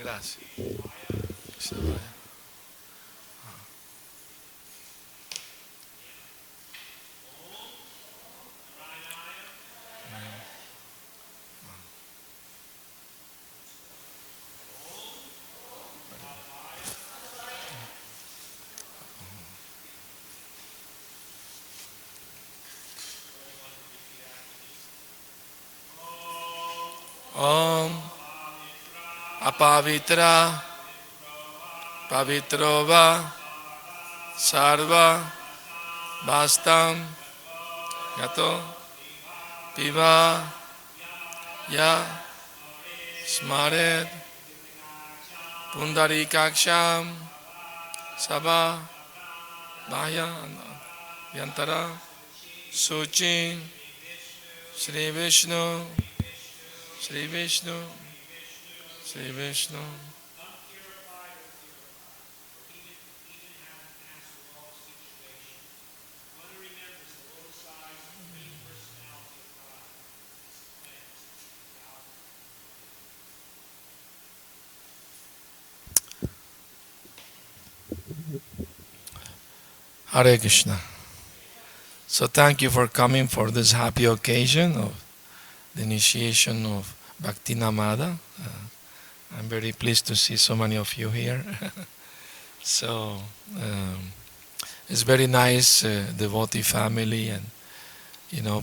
Gracias. Se vaya. Om apavitra pavitrova sarva bastam yato piva ya smared pundarikaksham sabha bahya yantara suchi Shri Vishnu Shri Vishnu Shri Vishnu. Hare Krishna. So thank you for coming for this happy occasion of the initiation of Bhakti Namada. I'm very pleased to see so many of you here. So it's very nice devotee family, and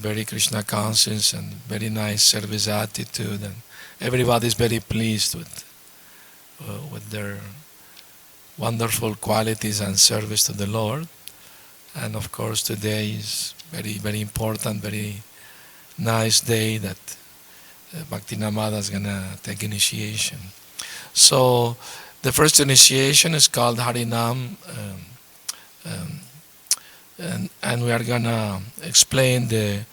very Krishna conscious and very nice service attitude, and everybody is very pleased with their wonderful qualities and service to the Lord. And of course today is very, very important, very nice day that Bhakti Namada is going to take initiation. So the first initiation is called Harinam, and we are going to explain the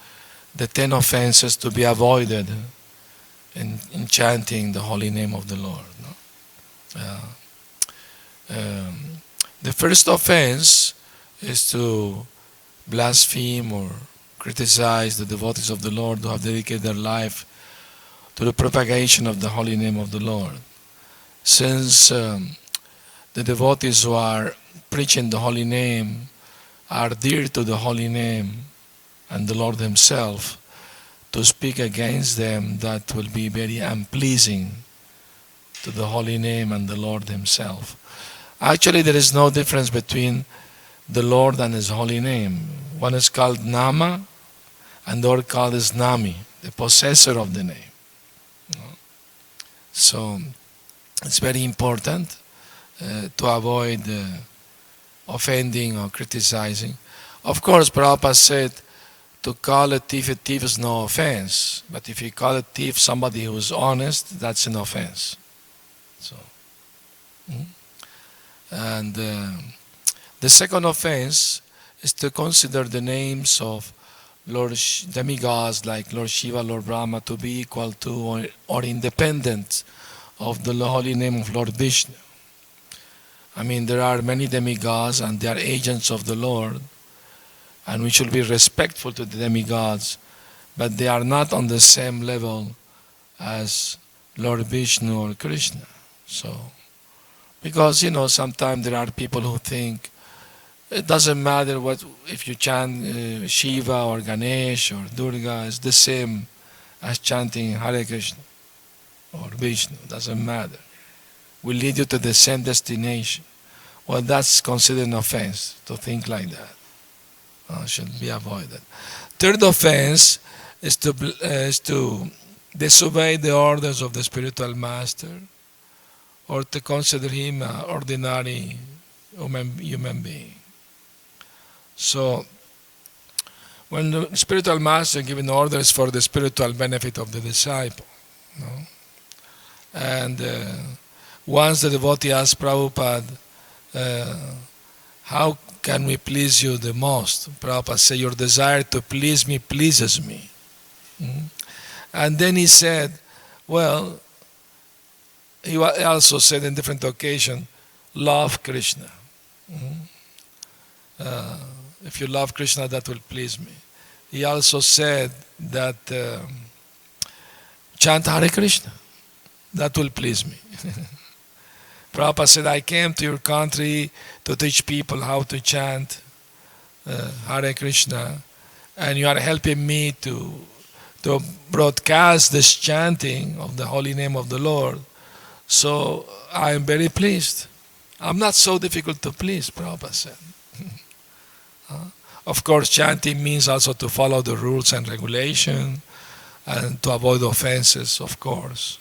10 offenses to be avoided in chanting the holy name of the Lord. The first offense is to blaspheme or criticize the devotees of the Lord who have dedicated their life to the propagation of the holy name of the Lord. Since the devotees who are preaching the holy name are dear to the holy name and the Lord Himself, to speak against them, that will be very unpleasing to the holy name and the Lord Himself. Actually, there is no difference between the Lord and His holy name. One is called Nama and the other called is Nami, the possessor of the name. So it's very important to avoid offending or criticizing. Of course, Prabhupada said to call a thief is no offense, but if you call a thief somebody who is honest, that's an offense. So, and the second offense is to consider the names of demigods like Lord Shiva, Lord Brahma to be equal to or independent of the holy name of Lord Vishnu. I mean, there are many demigods and they are agents of the Lord, and we should be respectful to the demigods, but they are not on the same level as Lord Vishnu or Krishna. So, because sometimes there are people who think it doesn't matter if you chant Shiva or Ganesh or Durga, it's the same as chanting Hare Krishna or Vishnu. It doesn't matter. Will lead you to the same destination. Well, that's considered an offense to think like that. Should be avoided. Third offense is to disobey the orders of the spiritual master, or to consider him an ordinary human being. So, when the spiritual master is giving orders for the spiritual benefit of the disciple, and once the devotee asked Prabhupada, how can we please you the most? Prabhupada said, your desire to please me pleases me. And then he said, well, he also said in different occasions, love Krishna. If you love Krishna, that will please me. He also said that chant Hare Krishna, that will please me. Prabhupada said, I came to your country to teach people how to chant Hare Krishna, and you are helping me to broadcast this chanting of the holy name of the Lord. So I am very pleased. I'm not so difficult to please, Prabhupada said. Of course, chanting means also to follow the rules and regulations and to avoid offenses, of course.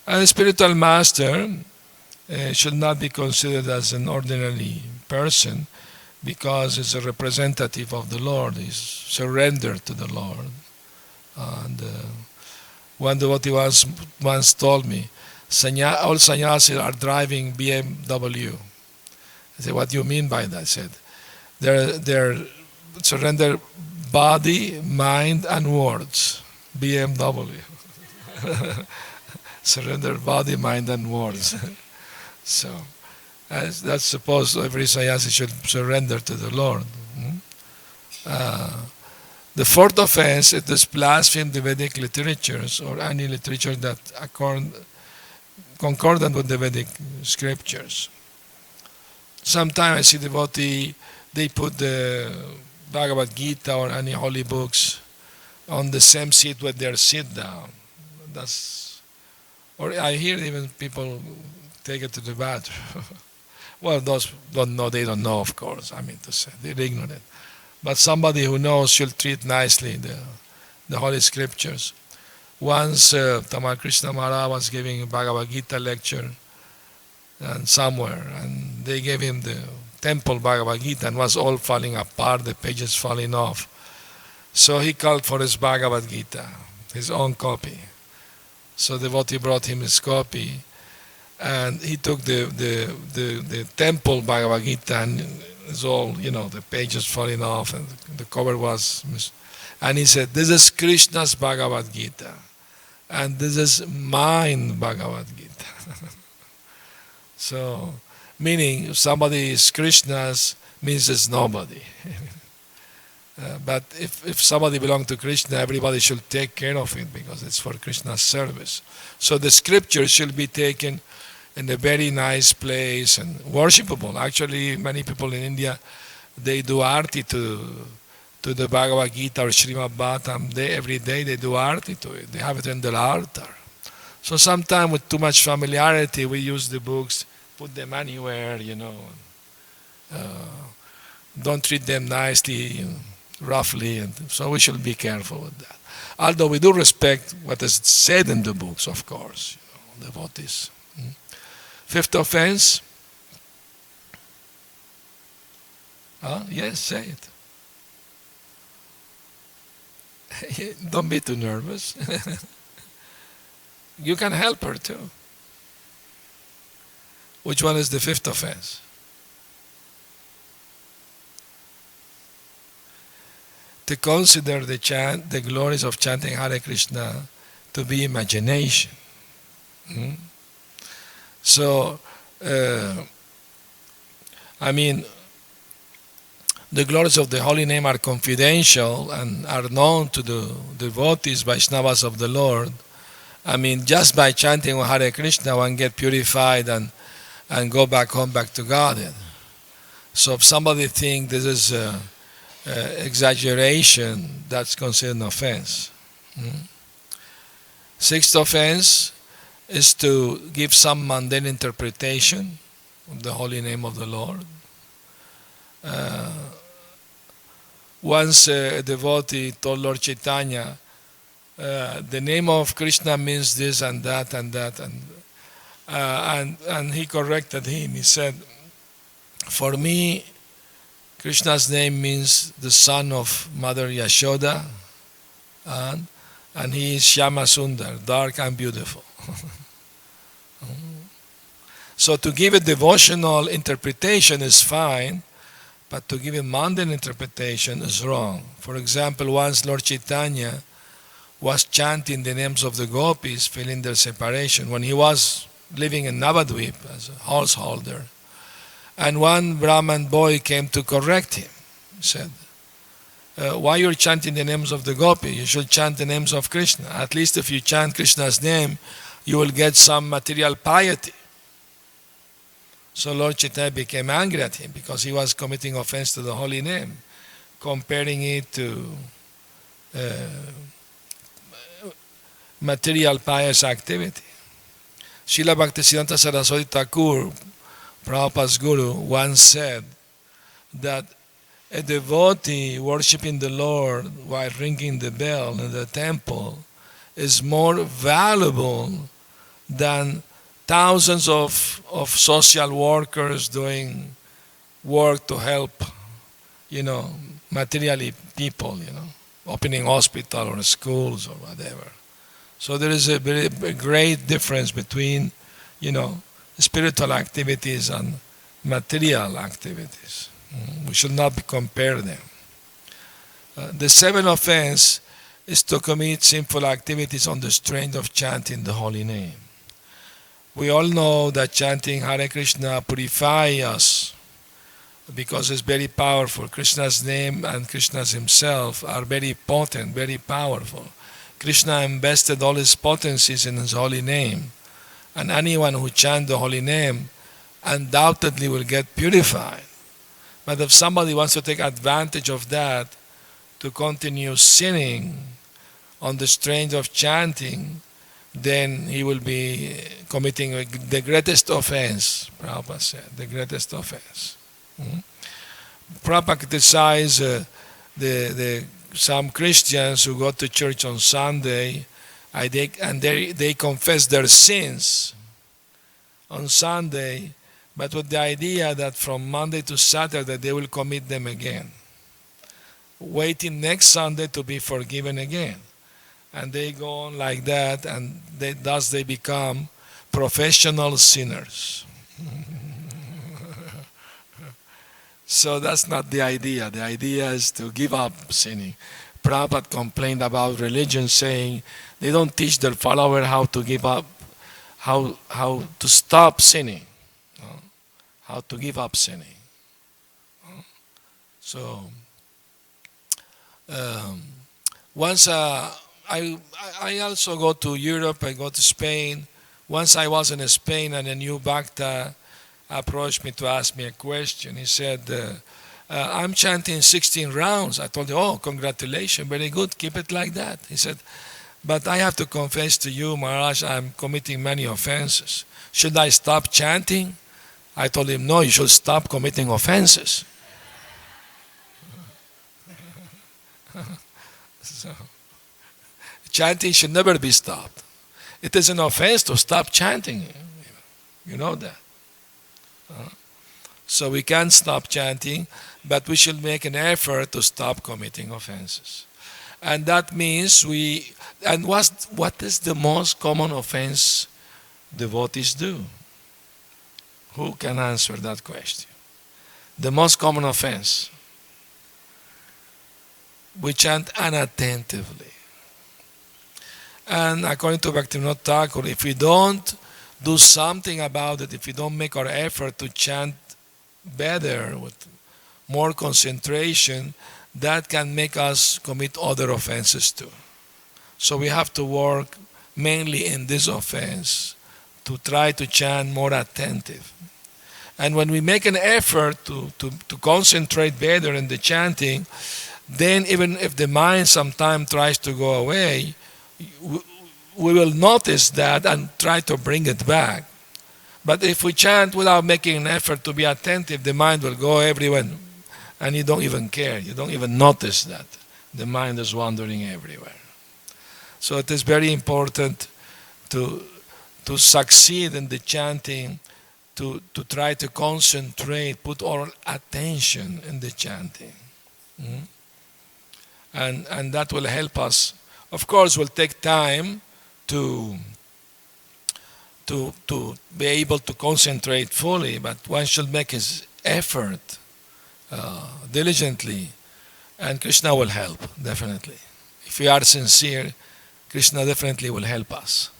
A spiritual master should not be considered as an ordinary person because he's a representative of the Lord. He's surrendered to the Lord. And one devotee once told me, all sannyasis are driving BMW. I said, what do you mean by that? I said, they're surrender body, mind, and words. BMW. Surrender body, mind, and words. So, that's supposed every sannyasi should surrender to the Lord. The fourth offense is to blaspheme the Vedic literatures or any literature that concordant with the Vedic scriptures. Sometimes I see devotee, they put the Bhagavad-Gita or any holy books on the same seat with their sit down. Or I hear even people take it to the bathroom. Well, those don't know, they don't know, of course, I mean to say, they're ignorant. But somebody who knows should treat nicely the holy scriptures. Once Tamal Krishna Maharaj was giving a Bhagavad-Gita lecture and somewhere, and they gave him the temple Bhagavad-Gita and was all falling apart, the pages falling off. So he called for his Bhagavad-Gita, his own copy. So the devotee brought him his copy, and he took the temple Bhagavad-Gita, and it's all, the pages falling off, and the cover was, and he said, this is Krishna's Bhagavad-Gita, and this is mine Bhagavad-Gita. So, meaning if somebody is Krishna's, means it's nobody. But if somebody belongs to Krishna, everybody should take care of it because it's for Krishna's service. So the scripture should be taken in a very nice place and worshipable. Actually, many people in India, they do arti to the Bhagavad-Gita or Srimad Bhattam. Every day they do arti to it. They have it in their altar. So sometimes with too much familiarity, we use the books, put them anywhere, don't treat them nicely, roughly, and so we should be careful with that. Although we do respect what is said in the books, of course, devotees. Fifth offense. Yes, say it. Don't be too nervous. You can help her too. Which one is the fifth offense? To consider the glories of chanting Hare Krishna to be imagination. So, the glories of the holy name are confidential and are known to the devotees, Vaishnavas of the Lord. Just by chanting Hare Krishna, one get purified and go back home, back to Godhead. So if somebody thinks this is exaggeration, that's considered an offense. Sixth offense is to give some mundane interpretation of the holy name of the Lord. Once a devotee told Lord Chaitanya, the name of Krishna means this and that and that, and he corrected him. He said, for me, Krishna's name means the son of Mother Yashoda, and he is Shyama Sundar, dark and beautiful. So to give a devotional interpretation is fine, but to give a mundane interpretation is wrong. For example, once Lord Chaitanya was chanting the names of the gopis, feeling their separation, when he was living in Navadvip as a householder. And one Brahman boy came to correct him. He said, why you're chanting the names of the gopi? You should chant the names of Krishna. At least if you chant Krishna's name, you will get some material piety. So Lord Chaitanya became angry at him because he was committing offense to the holy name, comparing it to material pious activity. Srila Bhaktisiddhanta Saraswati Thakur, Prabhupada's guru, once said that a devotee worshipping the Lord while ringing the bell in the temple is more valuable than thousands of social workers doing work to help, materially people, opening hospital or schools or whatever. So there is a great difference between, spiritual activities and material activities. We should not compare them. The seventh offense is to commit sinful activities on the strength of chanting the holy name. We all know that chanting Hare Krishna purifies us because it's very powerful. Krishna's name and Krishna himself are very potent, very powerful. Krishna invested all his potencies in his holy name, and anyone who chants the holy name undoubtedly will get purified. But if somebody wants to take advantage of that to continue sinning on the strength of chanting, then he will be committing the greatest offense, Prabhupada said, the greatest offense. Prabhupada criticized some Christians who go to church on Sunday and they confess their sins on Sunday, but with the idea that from Monday to Saturday they will commit them again, waiting next Sunday to be forgiven again. And they go on like that, and thus they become professional sinners. So that's not the idea. The idea is to give up sinning. Prabhupada complained about religion, saying they don't teach their followers how to give up, how to stop sinning, how to give up sinning. So once I also go to Europe, I go to Spain. Once I was in Spain and a new Bhakta approached me to ask me a question. He said, I'm chanting 16 rounds. I told him, oh, congratulations, very good, keep it like that. He said, but I have to confess to you, Maharaj, I'm committing many offenses. Should I stop chanting? I told him, no, you should stop committing offenses. So, chanting should never be stopped. It is an offense to stop chanting. You know that. So we can't stop chanting, but we should make an effort to stop committing offenses. And that means what is the most common offense devotees do? Who can answer that question? The most common offense. We chant unattentively. And according to Bhaktivinoda Thakur, if we don't do something about it, if we don't make our effort to chant better, with more concentration, that can make us commit other offenses too. So we have to work mainly in this offense to try to chant more attentive. And when we make an effort to concentrate better in the chanting, then even if the mind sometimes tries to go away, we will notice that and try to bring it back. But if we chant without making an effort to be attentive, the mind will go everywhere and you don't even care. You don't even notice that the mind is wandering everywhere. So it is very important to succeed in the chanting, to try to concentrate, put our attention in the chanting. And that will help us. Of course, it will take time to be able to concentrate fully, but one should make his effort diligently, and Krishna will help, definitely. If we are sincere, Krishna definitely will help us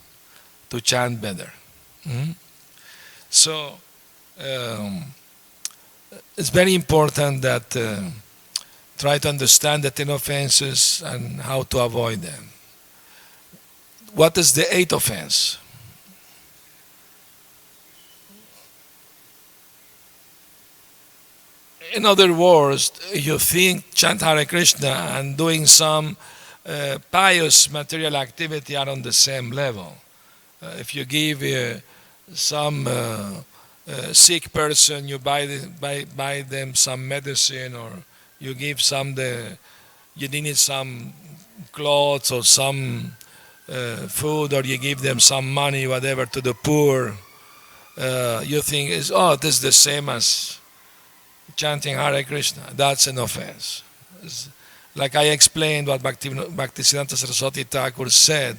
to chant better. So, it's very important that try to understand the 10 offenses and how to avoid them. What is the 8th offense? in other words, you think chant Hare Krishna and doing some pious material activity are on the same level. If you give some sick person, you buy them some medicine, or you give you need some clothes or some food, or you give them some money, whatever, to the poor, you think this is the same as chanting Hare Krishna. That's an offense. Like I explained what Bhaktisiddhanta Saraswati Thakur said,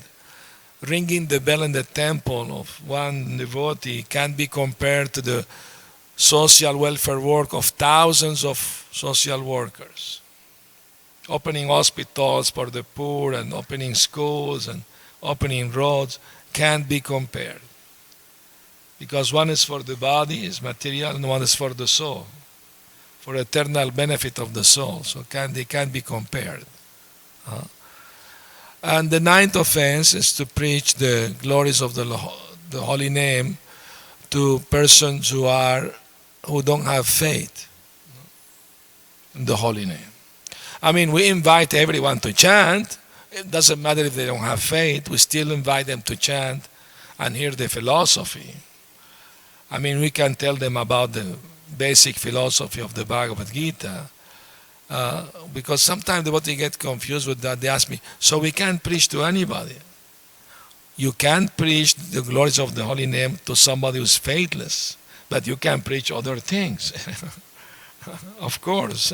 ringing the bell in the temple of one devotee can be compared to the social welfare work of thousands of social workers. Opening hospitals for the poor and opening schools and opening roads can't be compared. Because one is for the body, is material, and one is for the soul, for eternal benefit of the soul. So they can't be compared. And the ninth offense is to preach the glories of the holy name to persons who don't have faith in the holy name. I mean, we invite everyone to chant. It doesn't matter if they don't have faith. We still invite them to chant and hear the philosophy. I mean, we can tell them about the basic philosophy of the Bhagavad-Gita, because sometimes they get confused with that. They ask me, so we can't preach to anybody? You can't preach the glories of the holy name to somebody who's faithless, but you can preach other things. Of course.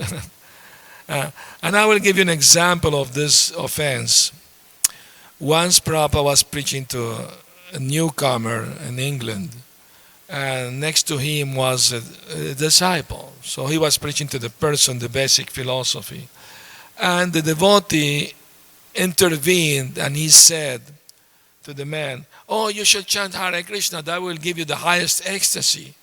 And I will give you an example of this offense. Once Prabhupada was preaching to a newcomer in England, and next to him was a disciple. So he was preaching to the person the basic philosophy. And the devotee intervened, and he said to the man, "Oh, you should chant Hare Krishna, that will give you the highest ecstasy."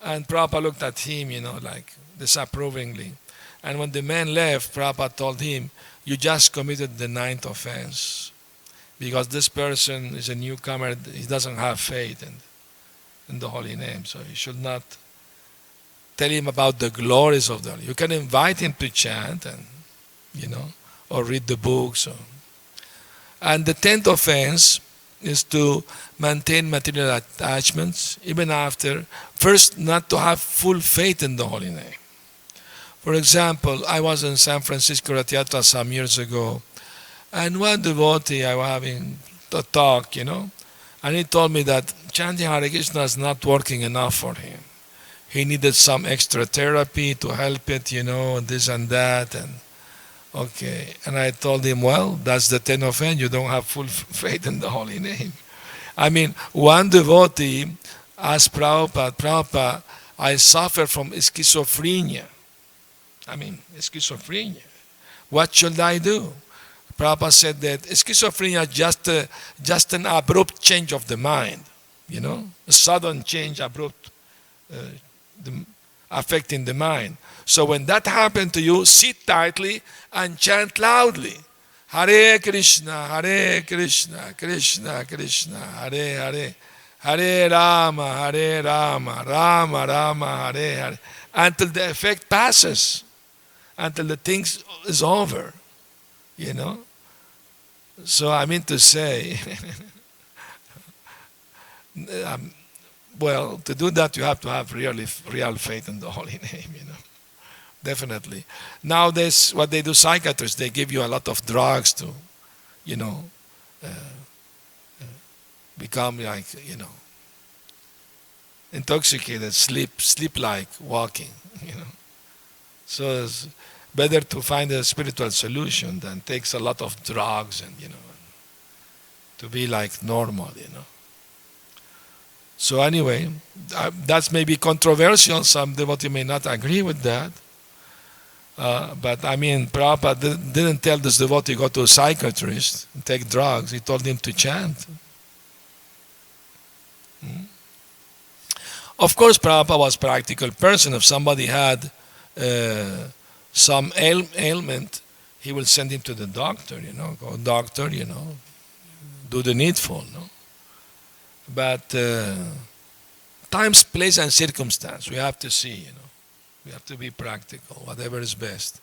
And Prabhupada looked at him, like disapprovingly. And when the man left, Prabhupada told him, "You just committed the ninth offense. Because this person is a newcomer, he doesn't have faith in the holy name. So you should not tell him about the glories of the holy. You can invite him to chant and, or read the books. And the 10th offense is to maintain material attachments even after, first, not to have full faith in the holy name. For example, I was in San Francisco Ratiyatra some years ago, and one devotee, I was having a talk, and he told me that chanting Hare Krishna is not working enough for him. He needed some extra therapy to help it, this and that. And okay. And I told him, well, that's the 10th offense. You don't have full faith in the holy name. I mean, one devotee asked Prabhupada, I suffer from schizophrenia. Schizophrenia. What should I do? Prabhupada said that schizophrenia is just an abrupt change of the mind, a sudden change, abrupt, affecting the mind. So when that happened to you, sit tightly and chant loudly. Hare Krishna, Krishna Krishna, Hare Hare, Hare Rama, Rama Rama, Hare Hare, until the effect passes, until the thing is over. So I mean to say, well, to do that you have to have real faith in the holy name, definitely. Nowadays, what they do, psychiatrists, they give you a lot of drugs to, become like, intoxicated, sleep like walking, So it's better to find a spiritual solution than takes a lot of drugs and, to be like normal, So anyway, that's maybe controversial. Some devotee may not agree with that. But Prabhupada didn't tell this devotee go to a psychiatrist and take drugs. He told him to chant. Of course, Prabhupada was a practical person. If somebody had some ailment, he will send him to the doctor, go doctor, do the needful, But times, place, and circumstance, we have to see, We have to be practical, whatever is best.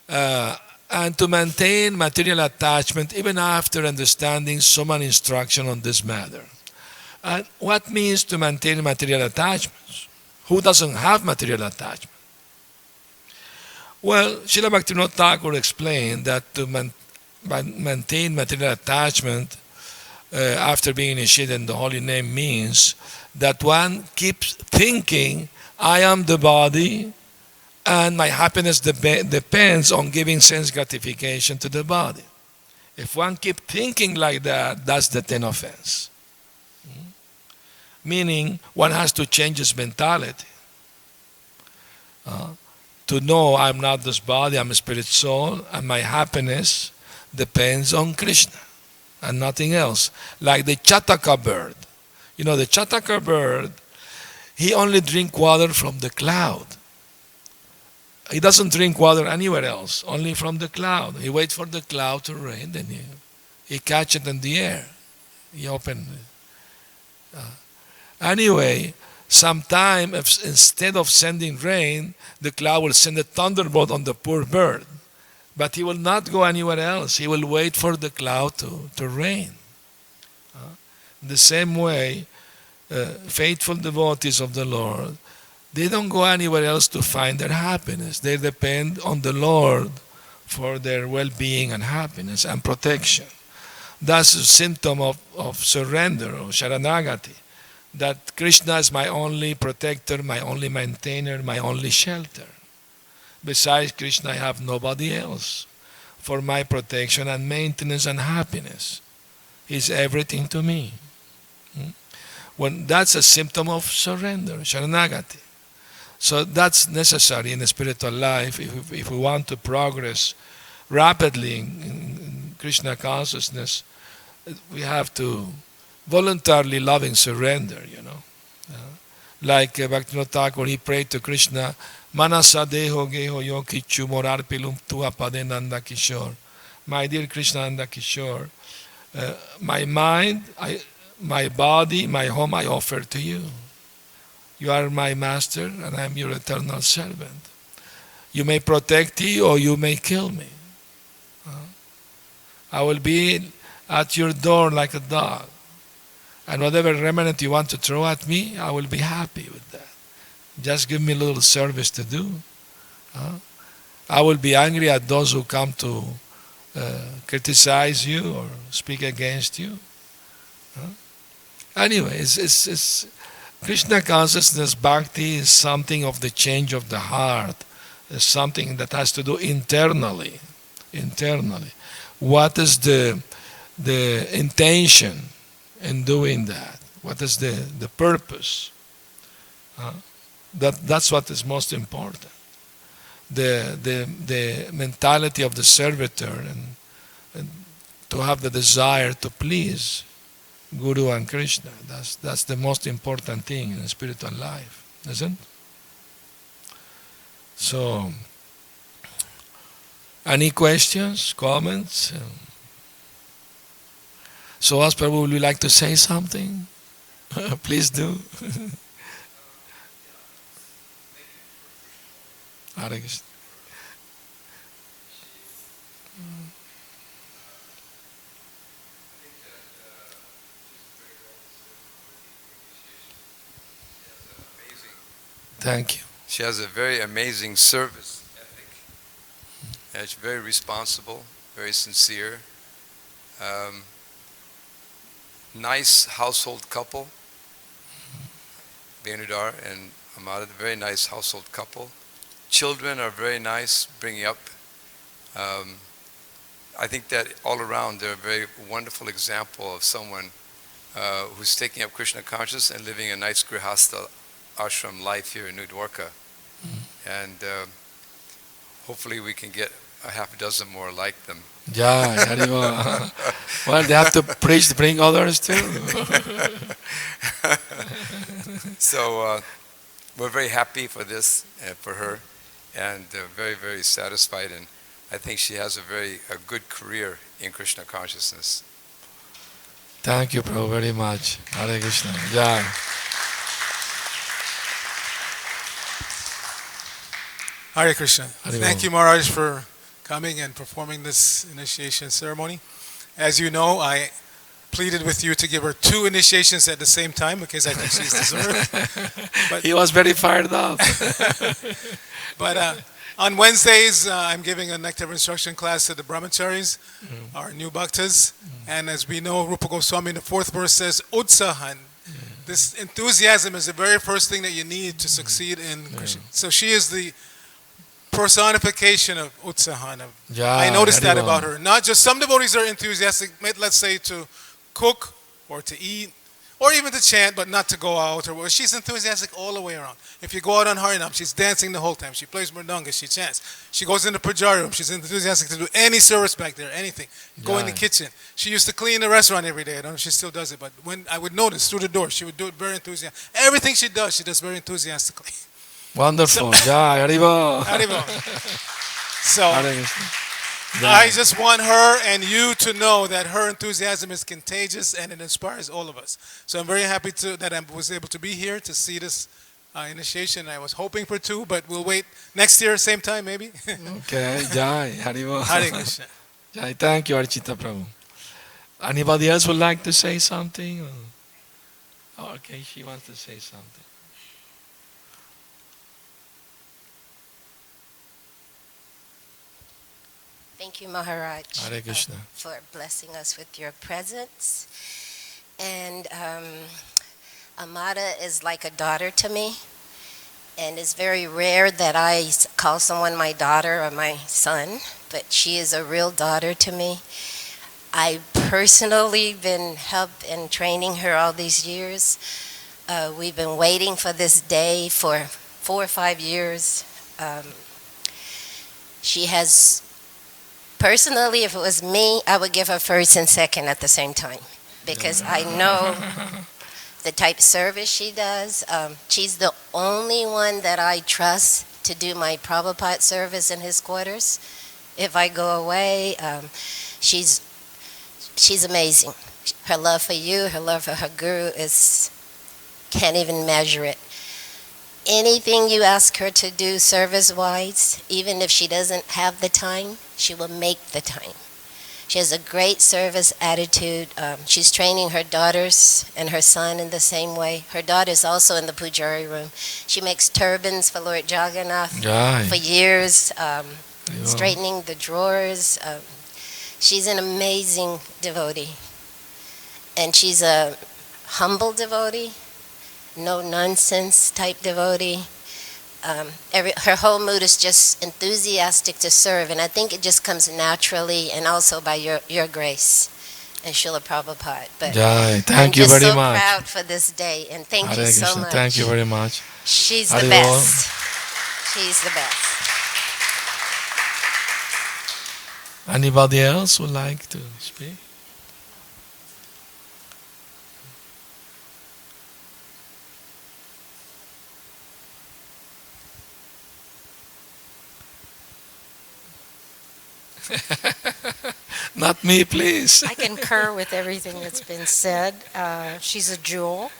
And to maintain material attachment even after understanding so many instruction on this matter. And what means to maintain material attachments? Who doesn't have material attachment? Well, Srila Bhaktivinoda Thakur explained that to maintain material attachment after being initiated in the holy name means that one keeps thinking, I am the body, and my happiness depends on giving sense gratification to the body. If one keeps thinking like that, that's the 10th offense. Meaning, one has to change his mentality. To know I'm not this body, I'm a spirit soul, and my happiness depends on Krishna and nothing else. Like the Chataka bird. You know, the Chataka bird, he only drinks water from the cloud. He doesn't drink water anywhere else, only from the cloud. He waits for the cloud to rain, then he catches it in the air. He opens it. Anyway, sometime instead of sending rain, the cloud will send a thunderbolt on the poor bird. But he will not go anywhere else. He will wait for the cloud to rain. The same way, faithful devotees of the Lord, they don't go anywhere else to find their happiness. They depend on the Lord for their well-being and happiness and protection. That's a symptom of surrender, or sharanagati. That Krishna is my only protector, my only maintainer, my only shelter. Besides Krishna, I have nobody else for my protection and maintenance and happiness. He's everything to me. When that's a symptom of surrender, sharanagati. So that's necessary in the spiritual life if we want to progress rapidly in Krishna consciousness. We have to voluntarily loving surrender, Like Bhaktivinoda Thakur, he prayed to Krishna, Manasa deho geho yo kichu morar pilum tua pade nanda kishore. My dear Krishna Nanda Kishore, my mind, my body, my home I offer to you. You are my master and I am your eternal servant. You may protect me or you may kill me. I will be at your door like a dog. And whatever remnant you want to throw at me, I will be happy with that. Just give me a little service to do. I will be angry at those who come to criticize you or speak against you. Anyway, it's Krishna consciousness bhakti is something of the change of the heart. It's something that has to do internally. What is the intention in doing that? What is the purpose? That's what is most important. The mentality of the servitor and to have the desire to please Guru and Krishna. That's the most important thing in the spiritual life, isn't it? So, any questions, comments? So, Prabhu, would you like to say something? Please do. Hare Krishna. Thank you. She has a very amazing service ethic. And she's very responsible, very sincere. Nice household couple. Venudar and Amada, very nice household couple. Children are very nice, bringing up. I think that all around they're a very wonderful example of someone who's taking up Krishna consciousness and living a nice grihastha ashram life here in New Dwarka. And hopefully we can get a half a dozen more like them. Yeah, well, they have to preach to bring others too. So we're very happy for this and for her, and very, very satisfied. And I think she has a good career in Krishna consciousness. Thank you, Prabhu, very much. Hare Krishna. Yeah. Hare Krishna. Hare Thank Bol. you, Maharaj, for coming and performing this initiation ceremony. As you know, I pleaded with you to give her 2 initiations at the same time because I think she's deserved. He was very fired up. But on Wednesdays, I'm giving a nectar of instruction class to the brahmacharis, our new bhaktas. And as we know, Rupa Goswami in the 4th verse says, Utsahan. This enthusiasm is the very first thing that you need to succeed in Krishna. So she is the personification of Utsahan. I noticed that about her. Not just some devotees are enthusiastic, let's say to cook or to eat or even to chant, but not to go out. Or she's enthusiastic all the way around. If you go out on Harinam, she's dancing the whole time. She plays mridanga, she chants. She goes in the puja room. She's enthusiastic to do any service back there, anything. Go in the kitchen. She used to clean the restaurant every day. I don't know if she still does it, but when I would notice through the door, she would do it very enthusiastic. Everything she does very enthusiastically. Wonderful. Jai, Haribo. Haribo. So I just want her and you to know that her enthusiasm is contagious and it inspires all of us. So I'm very happy that I was able to be here to see this initiation. I was hoping for 2, but we'll wait next year, same time maybe. Okay, Jai, Haribo. Hare Krishna. Jai, thank you, Archita Prabhu. Anybody else would like to say something? Oh, okay, she wants to say something. Thank you, Maharaj, Hare Krishna. for blessing us with your presence. And Amada is like a daughter to me. And it's very rare that I call someone my daughter or my son, but she is a real daughter to me. I've personally been helped in training her all these years. We've been waiting for this day for 4 or 5 years. She has, personally, if it was me, I would give her first and second at the same time because I know the type of service she does. She's the only one that I trust to do my Prabhupada service in his quarters. If I go away, she's amazing. Her love for you, her love for her guru can't even measure it. Anything you ask her to do service-wise, even if she doesn't have the time, she will make the time. She has a great service attitude. She's training her daughters and her son in the same way. Her daughter's also in the pujari room. She makes turbans for Lord Jagannath for years, straightening the drawers. She's an amazing devotee. And she's a humble devotee, no-nonsense type devotee. Her whole mood is just enthusiastic to serve, and I think it just comes naturally and also by your grace and Srila Prabhupada. But thank you very much. I'm just so proud for this day, and thank you so much. Thank you very much. She's the best. She's the best. Anybody else would like to speak? Not me, please. I concur with everything that's been said. She's a jewel,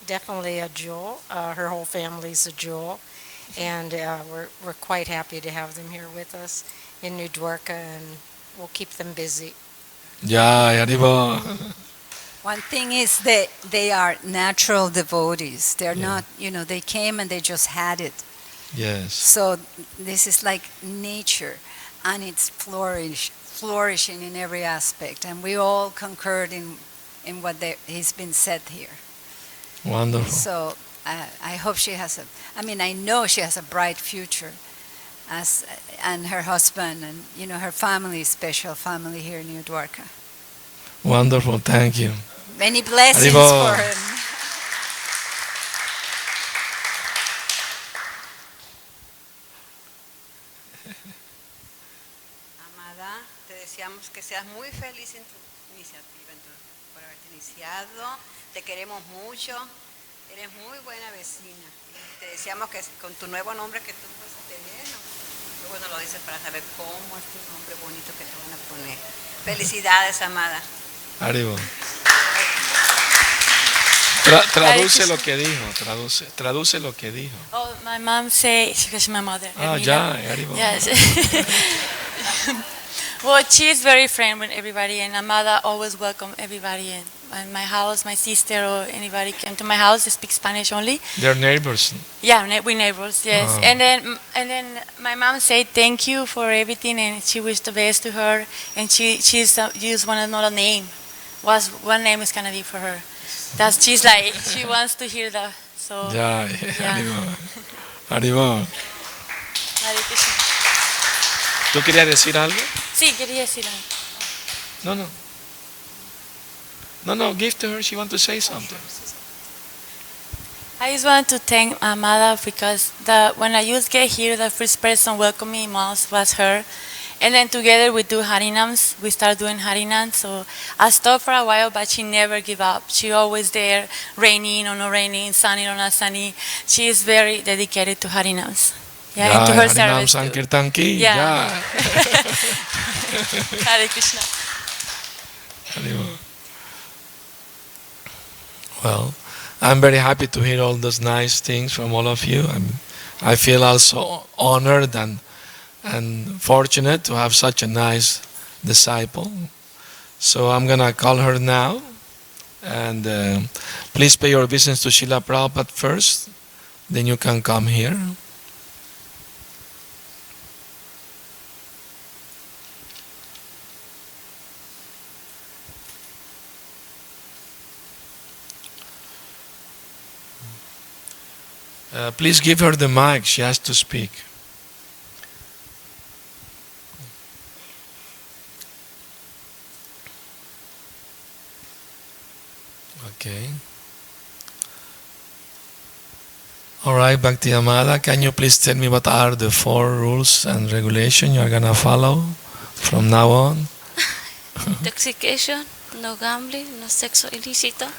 definitely a jewel. Her whole family's a jewel, and we're quite happy to have them here with us in New Dwarka, and we'll keep them busy. Yeah, Haribo. One thing is that they are natural devotees. They're not, they came and they just had it. Yes. So this is like nature, and it's flourishing in every aspect. And we all concurred in what has been said here. Wonderful. So I hope she has I know she has a bright future, and her husband and her family, special family here in New Dwarka. Wonderful, thank you. Many blessings Haribo. for him. Amada, te deseamos que seas muy feliz en tu iniciativa, por haberte iniciado. Te queremos mucho. Eres muy buena vecina. Y te deseamos que con tu nuevo nombre que tú vas a tener, luego nos lo dices para saber cómo es tu nombre bonito que te van a poner. Felicidades, Amada. Haribo. Traduce lo que dijo, traduce lo que dijo. Oh, my mom say, because my mother. Ah, Ermina. ya, arriba. Yes. Well, she's very friendly with everybody, and Amada always welcome everybody in my house. My sister or anybody came to my house, they speak Spanish only. They're neighbors. Yeah, we neighbors. Yes, Oh. and then my mom said thank you for everything, and she wished the best to her, and she's used one another name. One name is gonna be for her. That's she's like she wants to hear that. So Ya, Yeah. arriba. Arriba. Hare Krishna. ¿Tú querías decir algo? Sí, quería decir algo. No, no. No, no, give to her. She wants to say something. I just want to thank Amada because when I used to get here, the first person welcome me most was her. And then together we do Harinams. We start doing Harinam. So I stopped for a while, but she never give up. She always there, raining or not raining, sunny or not sunny. She is very dedicated to Harinams. Yeah, and to her Harinam service too. Sankirtan ki. Yeah. Ya. Hare Krishna. Arriba. Well, I'm very happy to hear all those nice things from all of you. I feel also honored and fortunate to have such a nice disciple. So I'm going to call her now. And please pay your business to Srila Prabhupada first. Then you can come here. Please give her the mic. She has to speak. Okay. All right, Bhakti Amada, can you please tell me what are the 4 rules and regulations you are going to follow from now on? Intoxication, no gambling, no sexo ilícito,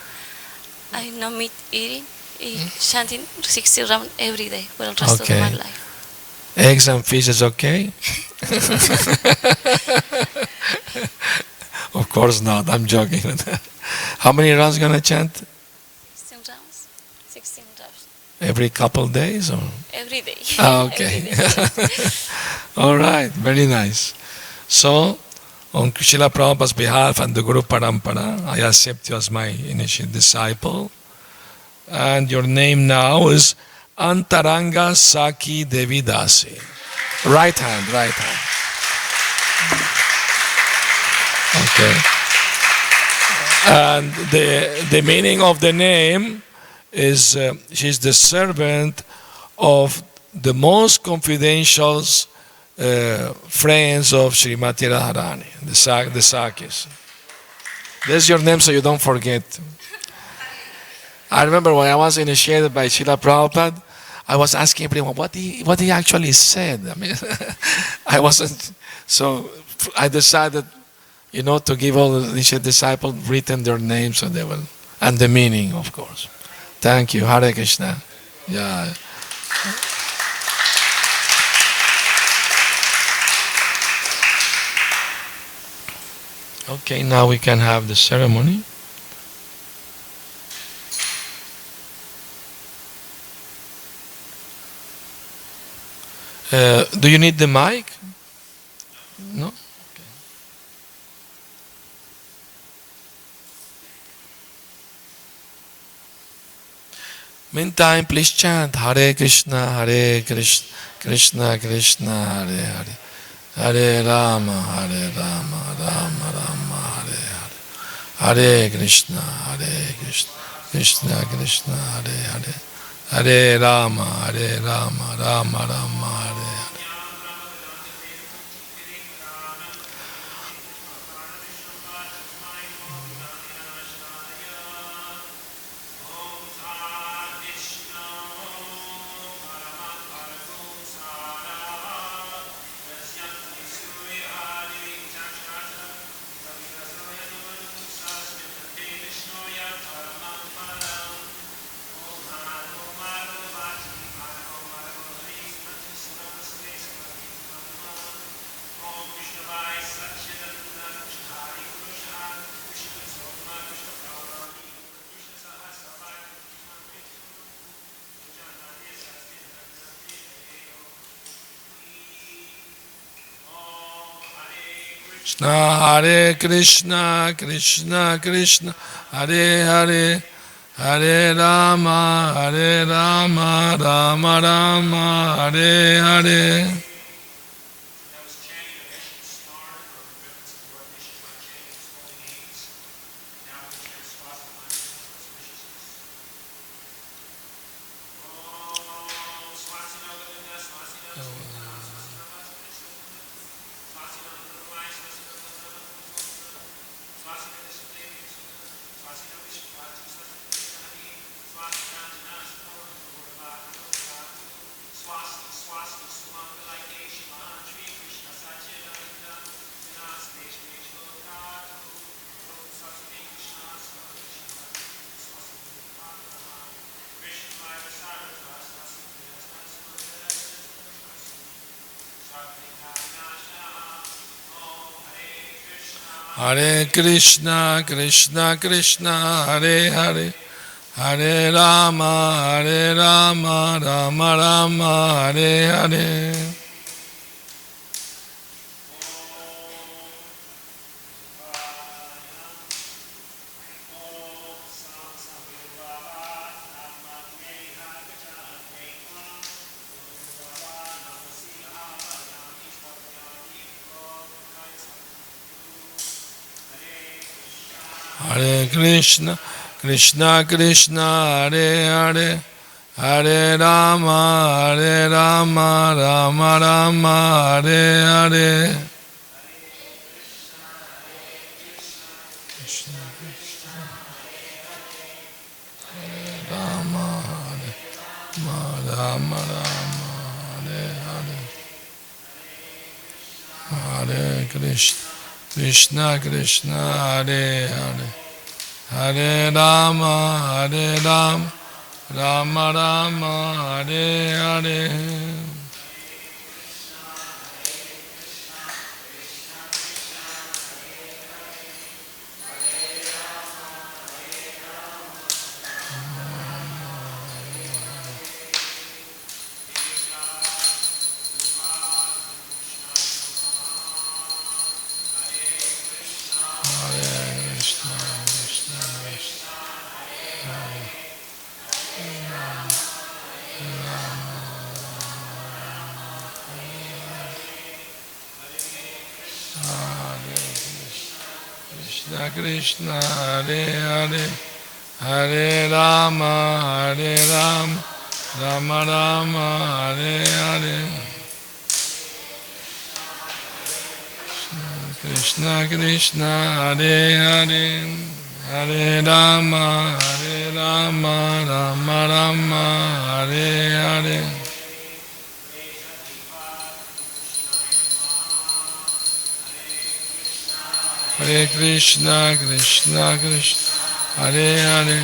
no meat eating, y chanting 60 rounds every day for the rest of my life. Eggs and fish is okay? Of course not, I'm joking. How many rounds going to chant? 16 rounds? 16 rounds. Every couple days? Or? Every day. Ah, okay. Every day. All right, very nice. So, on Srila Prabhupada's behalf and the Guru Parampara, I accept you as my initiate disciple. And your name now is Antaranga Saki Devi Dasi. Right hand, right hand. Okay. And the meaning of the name is she's the servant of the most confidential friends of Srimati Radharani, the Sakis. That's your name so you don't forget. I remember when I was initiated by Srila Prabhupada, I was asking everyone what he actually said. I mean, I wasn't, so I decided, to give all the initiated disciples written their names so they will, and the meaning, of course. Thank you. Hare Krishna. Yeah. Okay, now we can have the ceremony. Do you need the mic? No? Okay. Meantime, please chant Hare Krishna, Hare Krishna, Krishna Krishna, Hare Hare. Hare Rama, Hare Rama, Rama Rama, Hare Hare. Hare Krishna, Hare Krishna, Krishna Krishna, Hare Hare. Hare Rama, Hare Rama, Rama Rama, Hare Hare. Hare Krishna, Krishna Krishna, Hare Hare, Hare Rama, Rama Rama, Hare Hare. Hare Krishna, Krishna Krishna, Hare Hare, Hare Rama, Rama Rama, Hare Hare. Hare Krishna, Krishna Krishna, Hare Hare, Hare Rama, Rama Rama, Hare Hare. Krishna Krishna, Hare Rama, Rama Rama, Hare Hare. Hare Krishna, Krishna Krishna, Hare Hare, Hare Rama, Rama Rama, Hare Hare. Krishna Krishna, Hare Hare, Hare Rama, Rama Rama, Hare Hare. Krishna Krishna, Hare Hare, Hare Rama, Rama Rama, Hare Hare. Hare Krishna, Krishna Krishna, Hare Hare,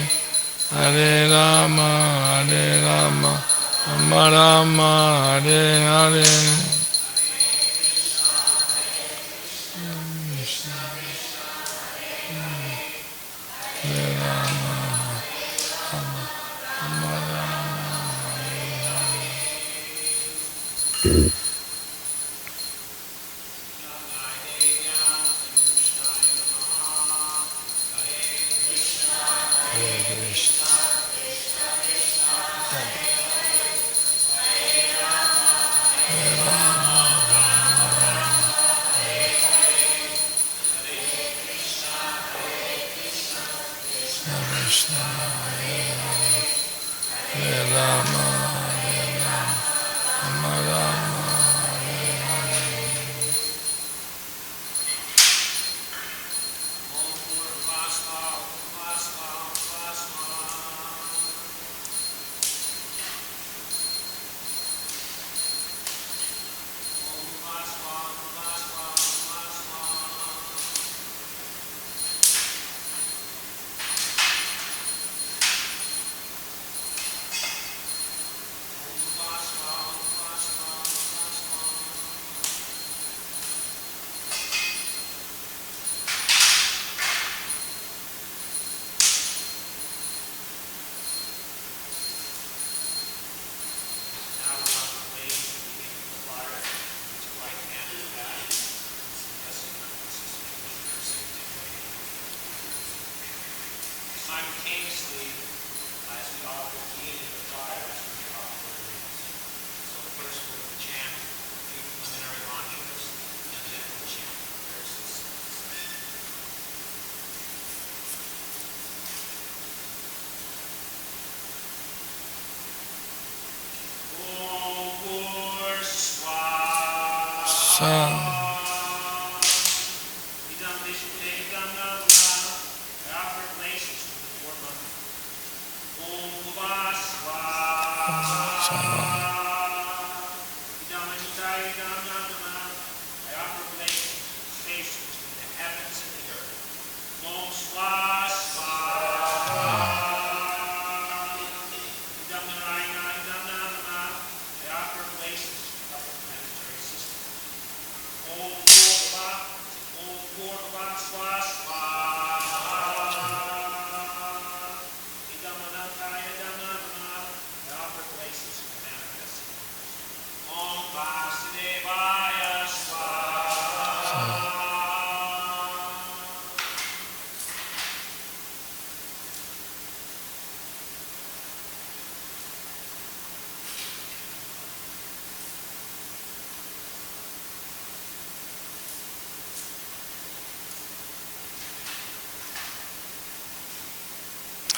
Hare Rama, Rama Rama, Hare Hare.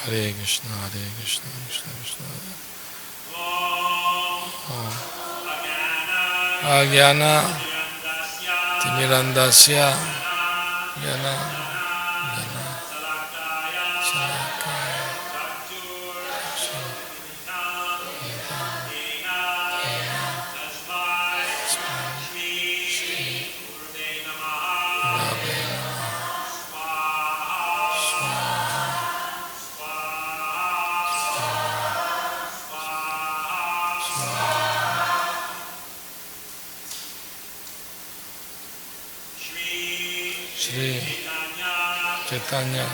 Hare Krishna, Krishna Krishna. Agyana Timirandasya Jnana Jnana Salakaya Shri Chaitanya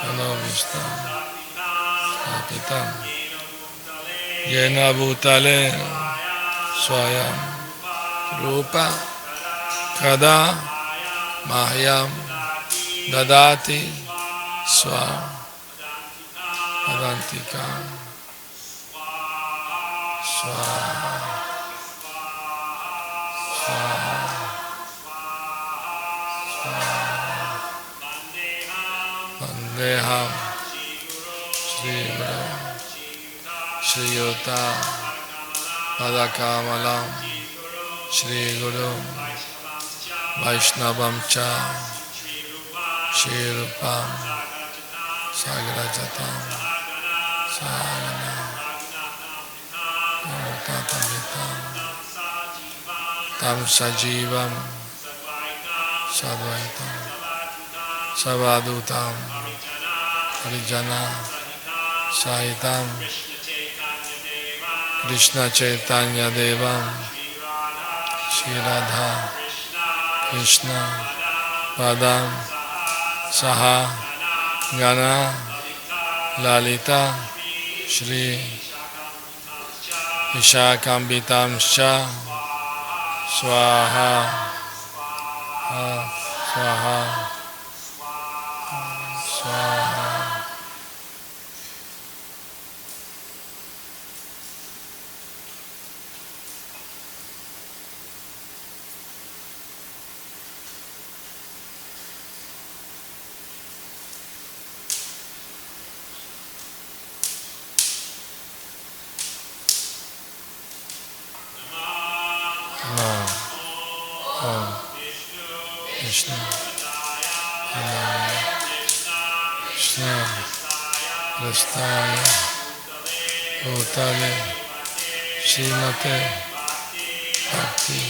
Anavishta Apitam Yena Bhutale Swayam Rupa Kada Mahyam Dadati Swa Adantika Swa Vandeham Shri Guru Shri Yuta Padakamalam Shri Guru Vaishnavam Cha Shri Rupam Sagrajatam Sagana Tatamritam Tam Sajivam Sadvaitam Savadutam Harijana Sahitam Krishna Chaitanya Devam Shri Radha Krishna Padam Saha Gana Lalita Shri Ishakambitam Sha Swaha Swaha Krishna Krishna Kristaya Bhutale Srimate Bhakti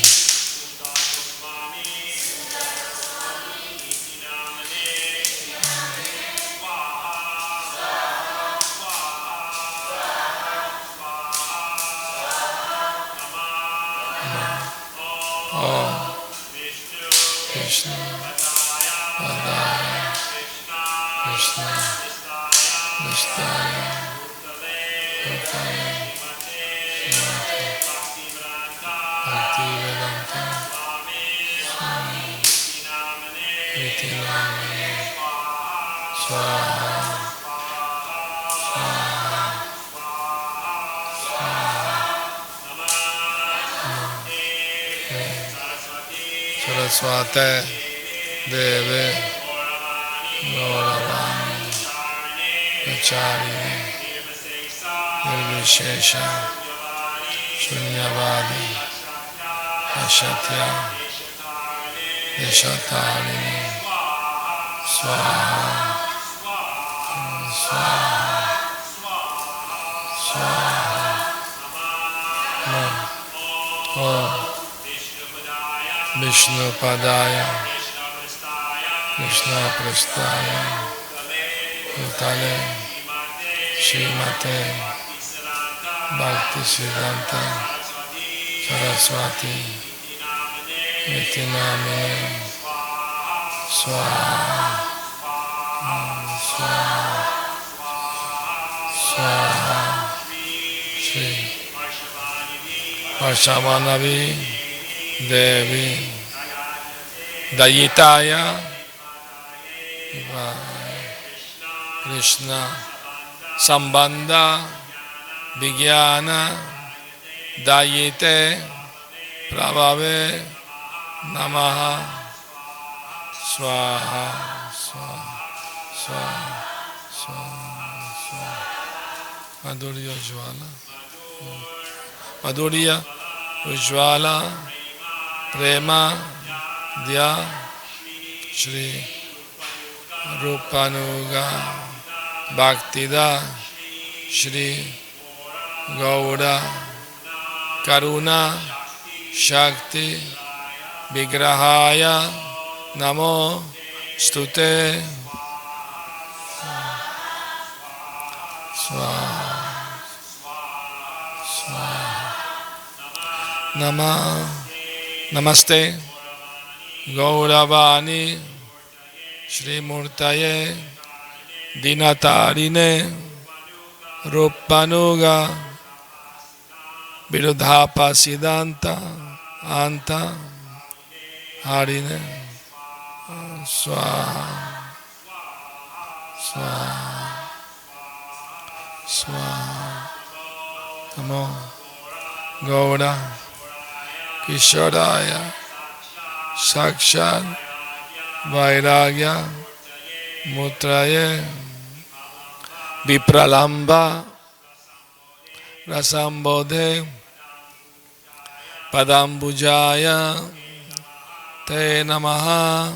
Krishna Padaya Krishna Kristaya Bhutale Bhakti Vedanta Swami Iti Namane Swaha Saraswate Deve Gauravani Acharine Nirvishesha Shunyavadi Ashatya Deshatarine Swaha Swaha Swaha Om Vishnu Padaya Krishna Prastaya Utale Srimate Bhakti Siddhanta Saraswati Niti Namine Swaha Swaha Swaha Shri Varshavanavi Devi Dayitaya Krishna Sambandha Vijnana Dayite Prabhave Namaha Swaha Swaha Swaha Swaha Madhurya Ujjvala Madhurya Ujjvala Prema Dya Shri Rupanuga Bhaktida Shri Gaura Karuna Shakti Vigrahaya Namo Stute Swaha Namaste Gauravani Shri Murtaye Dinatarine Rupanuga Viruddhapa Siddhanta Anta Harine Swaha Swaha Swaha Namo Gaura Kishoraya Sakshat Vairagya Mutraye Vipralamba Rasambodhe Padambujaya Te Namaha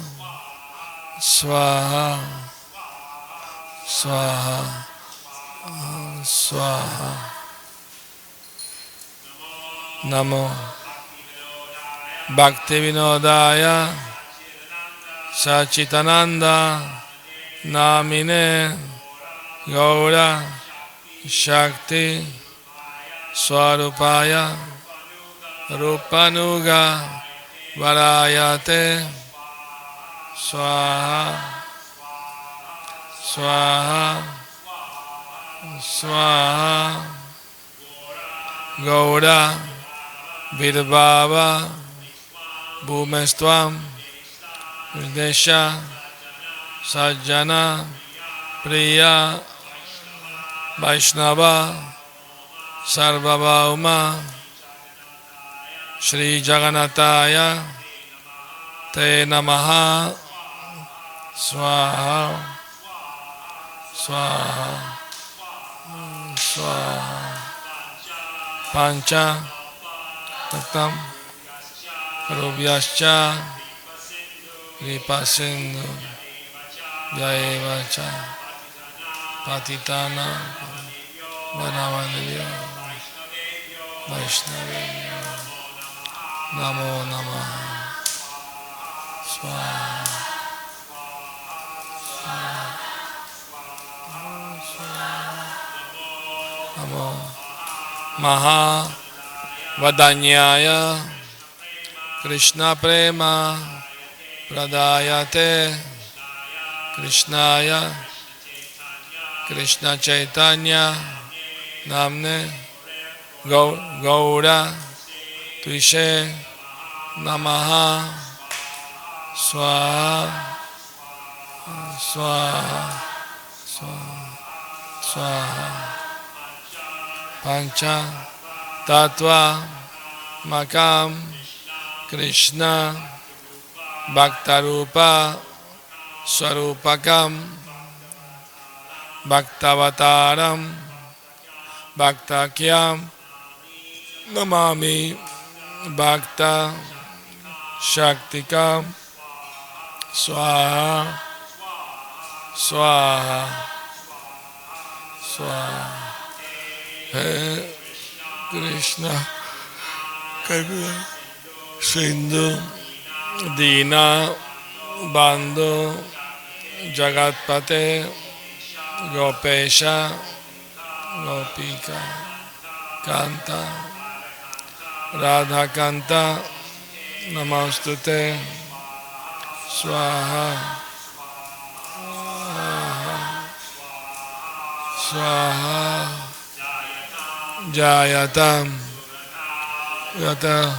Swaha Swaha Swaha Namo Bhakti Vinodaya Sachitananda Namine Gaura Shakti Swarupaya Rupanuga Varayate Swaha Swaha Swaha Gaura Virbhava Bhumestvam Desha Sajjana Priya Vaishnava Sarvabhauma Shri Jagannataya Te Namaha Swaha Swaha Swaha Pancha Tattam Rubhyascha Kripasindu Jaivacha Patitana Vanavandilya Vaishnavya Namo Namaha Swaha Namo Maha Vadanyaya Krishna Prema Pradayate Krishnaya Krishna Chaitanya Namne Gaura Tuishe Namaha Swaha Swaha Swaha Pancha Tattva Makam Krishna Bhaktarupa Swarupakam Bhaktavataram Bhaktakyam Namami Bhakta Shaktika Swaha Swaha Swaha. He Krishna Karuna Sindhu Dina Bandhu Jagatpate Gopesha Gopika Kanta Radha Kanta Namastute Swaha Swaha Jayatam Yata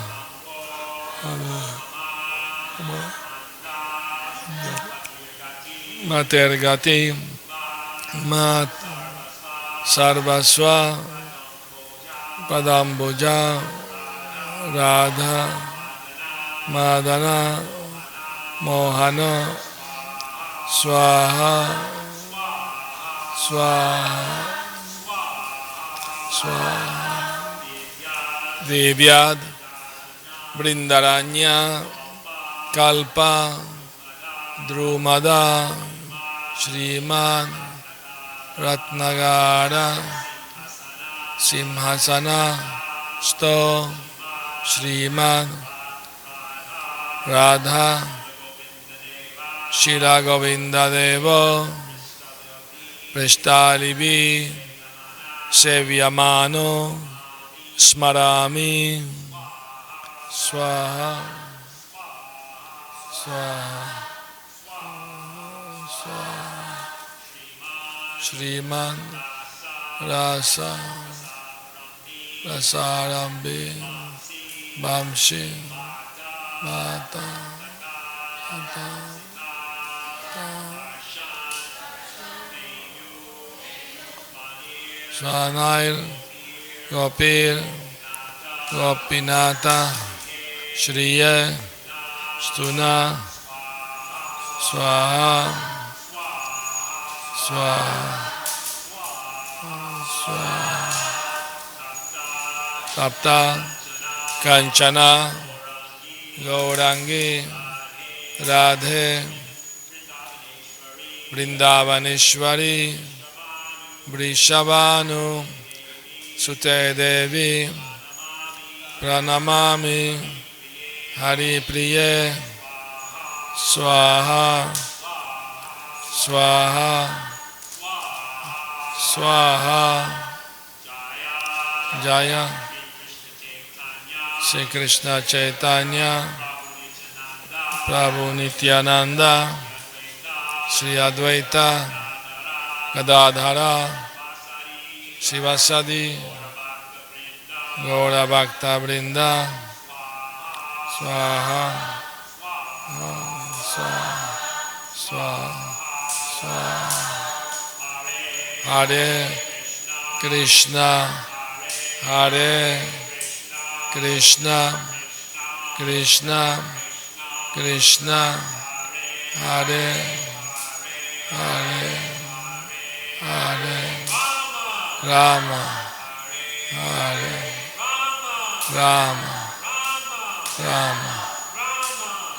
Matergati Mat Sarvaswa Padambuja Radha Madana Mohana Swaha Swaha Swaha Devyad Brindaranya Kalpa Drumada Shriman Ratnagara Simhasana Sto Shriman Radha Shira Govinda Devo Prestalivi Sevyamano Smarami Swaha Swaha Swaha Shriman Rasa Rasarambi Bamshi Mata Mata Swanail Gopir Gopinata Shriya Stuna Swaha Swaha Swaha Sapta Kanchana Gaurangi Radhe Vrindavaneshwari Vrishabhanu Sute Devi Pranamami Hari Priye Swaha Swaha Swaha Jaya Sri Krishna Chaitanya Prabhu Nityananda Sri Advaita Gadadhara Sivasadi Gaura Bhakta Vrinda Swaha Swaha Swaha Swaha Hare Krishna Hare Krishna Krishna Krishna Hare Hare Hare Rama Hare Rama Rama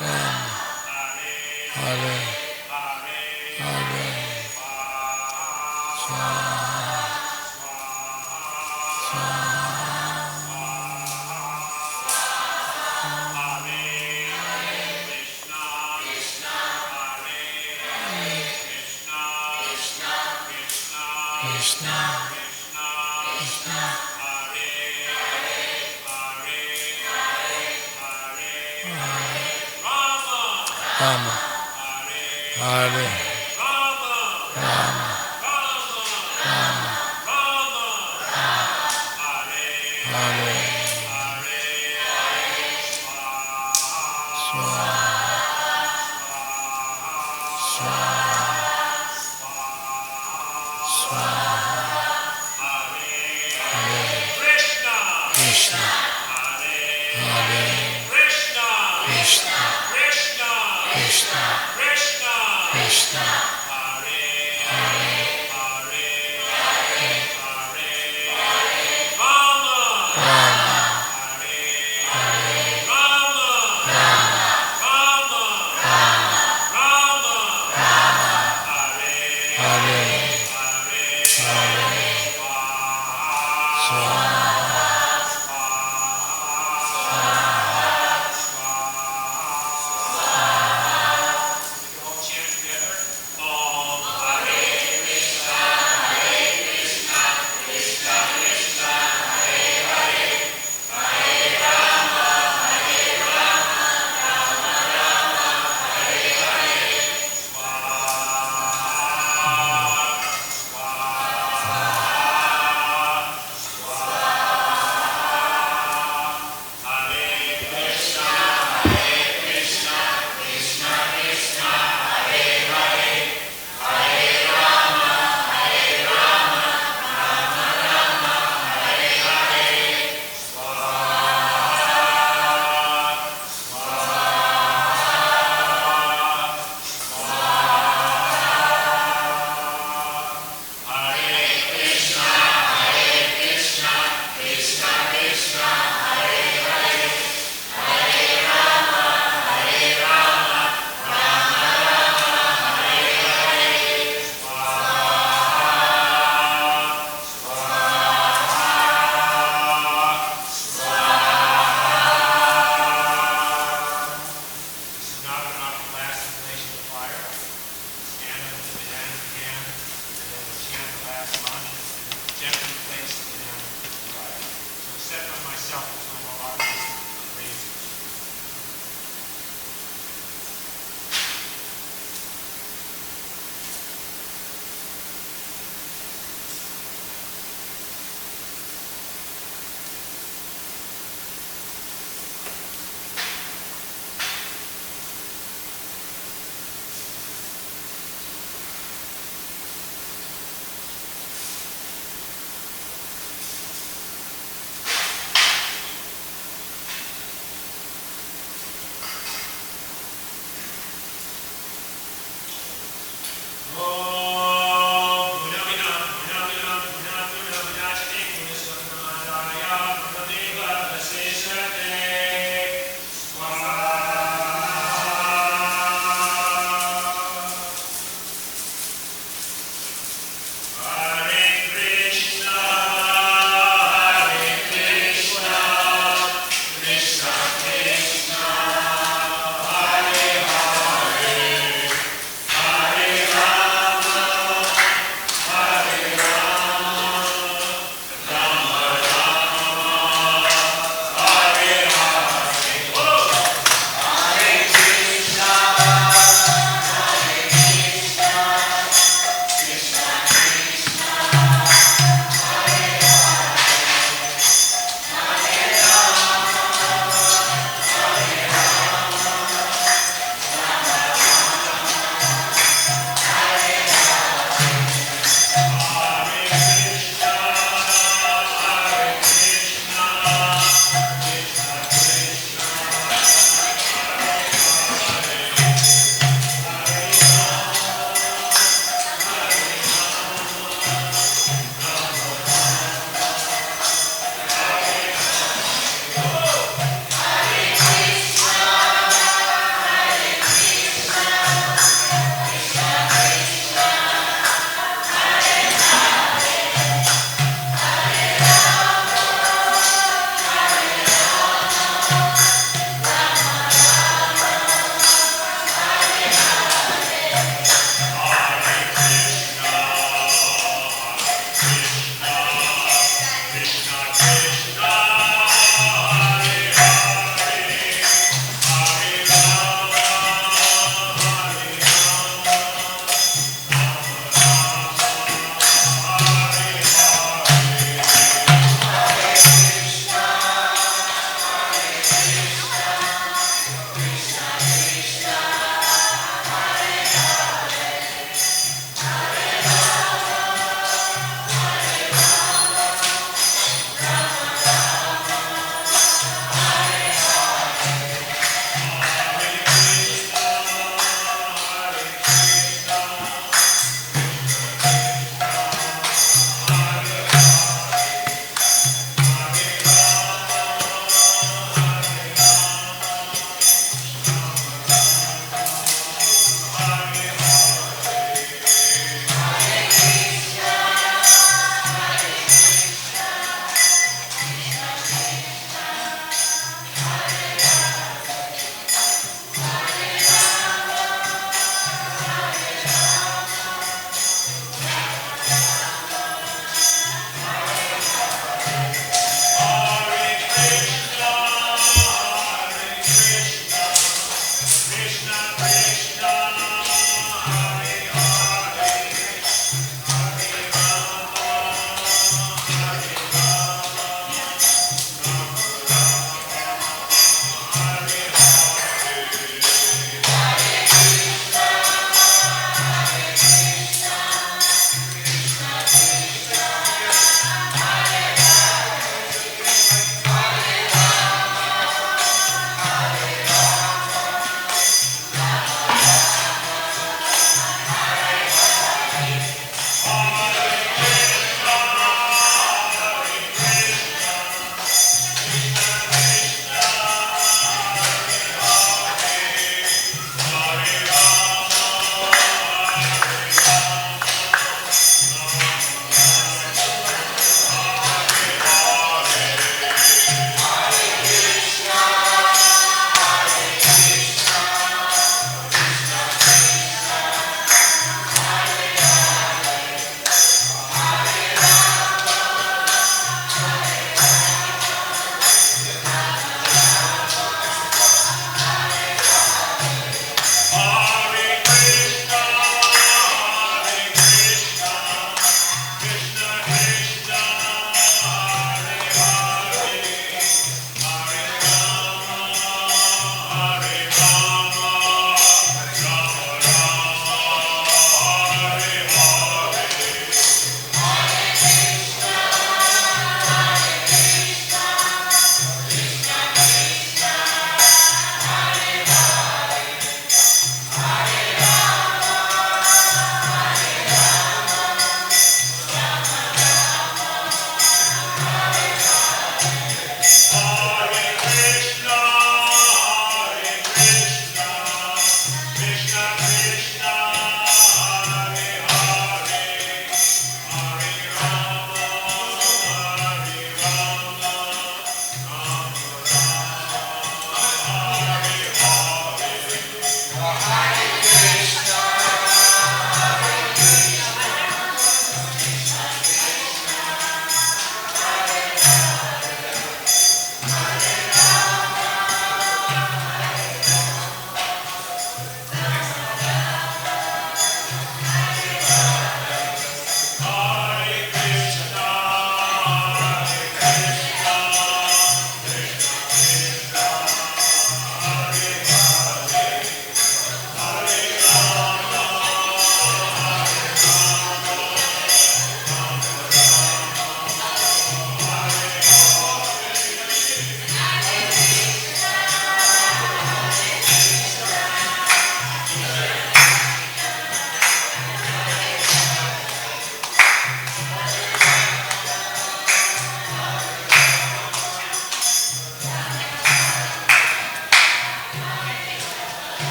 Rama Hare Hare Swaha Krishna Krishna Rama Hare Rama Rama Hare Swaha Krishna Hare Krishna Krishna Krishna Hare Rama Swaha.